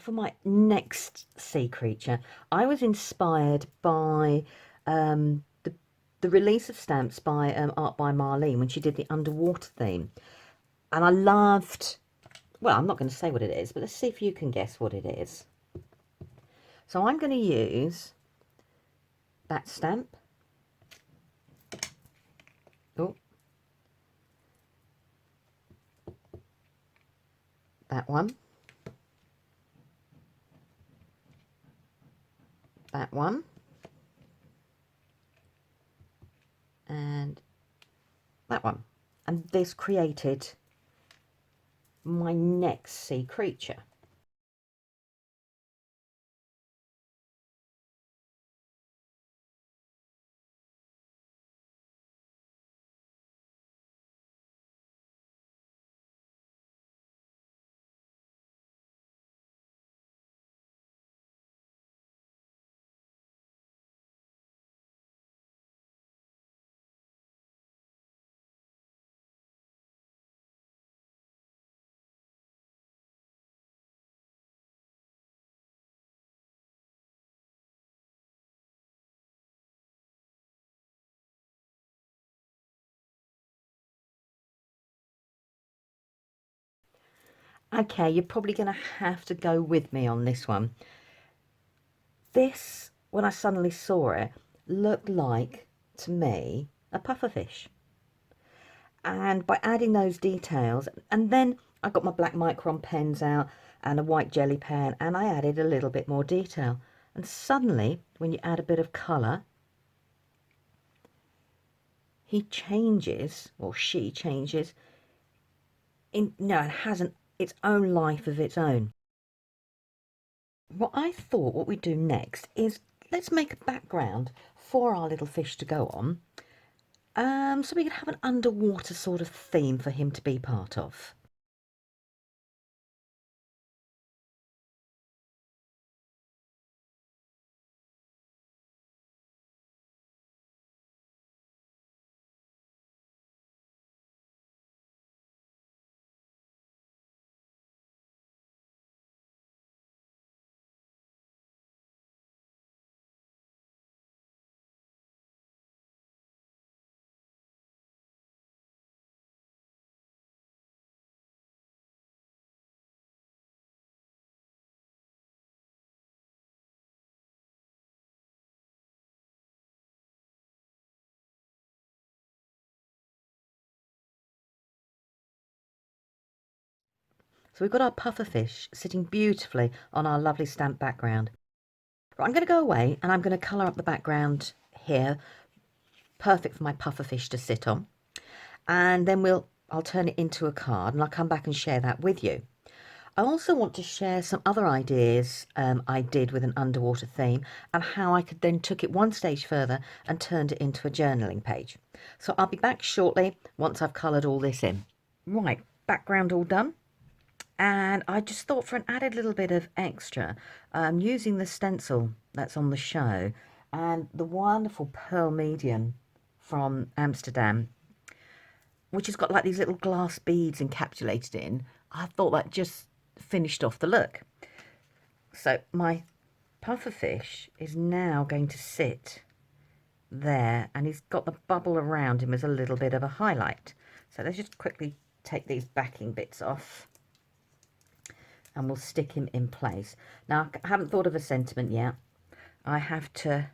for my next sea creature, I was inspired by the release of stamps by Art by Marlene when she did the underwater theme. And I loved, well, I'm not going to say what it is, but let's see if you can guess what it is. So I'm going to use that stamp. Oh, that one. That one. And that one. And this created my next sea creature. Okay, you're probably going to have to go with me on this one. This, when I suddenly saw it, looked like, to me, a pufferfish. And by adding those details, and then I got my black micron pens out and a white jelly pen, and I added a little bit more detail. And suddenly, when you add a bit of colour, he changes, or she changes, it has its own life of its own. What I thought what we'd do next is let's make a background for our little fish to go on, so we could have an underwater sort of theme for him to be part of. So we've got our pufferfish sitting beautifully on our lovely stamped background. Right, I'm going to go away and I'm going to colour up the background here, perfect for my pufferfish to sit on. And then I'll turn it into a card and I'll come back and share that with you. I also want to share some other ideas I did with an underwater theme and how I could then took it one stage further and turned it into a journaling page. So I'll be back shortly once I've coloured all this in. Right, background all done. And I just thought for an added little bit of extra, using the stencil that's on the show and the wonderful pearl medium from Amsterdam, which has got like these little glass beads encapsulated in, I thought that just finished off the look. So my pufferfish is now going to sit there and he's got the bubble around him as a little bit of a highlight. So let's just quickly take these backing bits off and we'll stick him in place. Now, I haven't thought of a sentiment yet. I have to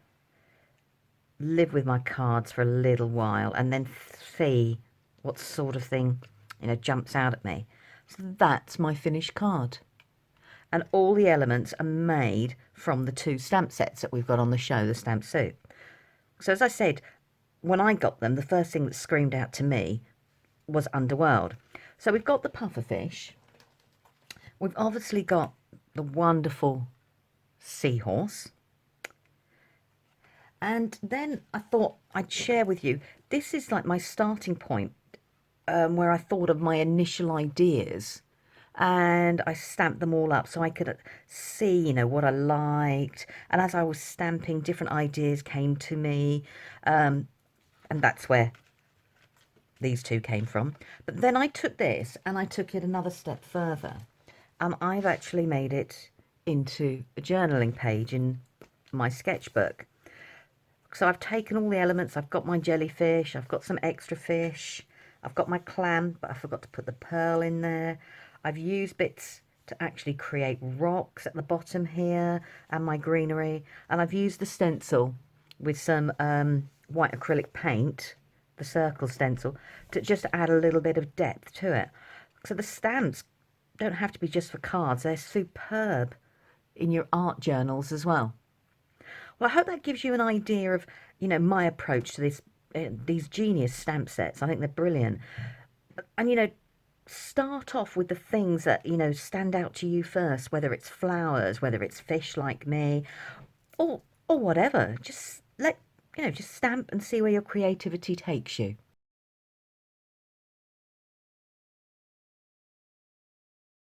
live with my cards for a little while and then see what sort of thing, jumps out at me. So that's my finished card. And all the elements are made from the 2 stamp sets that we've got on the show, the Stamp Soup. So as I said, when I got them, the first thing that screamed out to me was Underworld. So we've got the pufferfish. We've obviously got the wonderful seahorse. And then I thought I'd share with you, this is like my starting point, where I thought of my initial ideas. And I stamped them all up so I could see, what I liked. And as I was stamping, different ideas came to me. And that's where these 2 came from. But then I took this and I took it another step further. I've actually made it into a journaling page in my sketchbook. So I've taken all the elements. I've got my jellyfish, I've got some extra fish, I've got my clam, but I forgot to put the pearl in there. I've used bits to actually create rocks at the bottom here and my greenery. And I've used the stencil with some white acrylic paint, the circle stencil, to just add a little bit of depth to it. So the stamps don't have to be just for cards. They're superb in your art journals as well. Well, I hope that gives you an idea of, my approach to these genius stamp sets. I think they're brilliant. And, start off with the things that, stand out to you first, whether it's flowers, whether it's fish like me, or whatever. Just just stamp and see where your creativity takes you.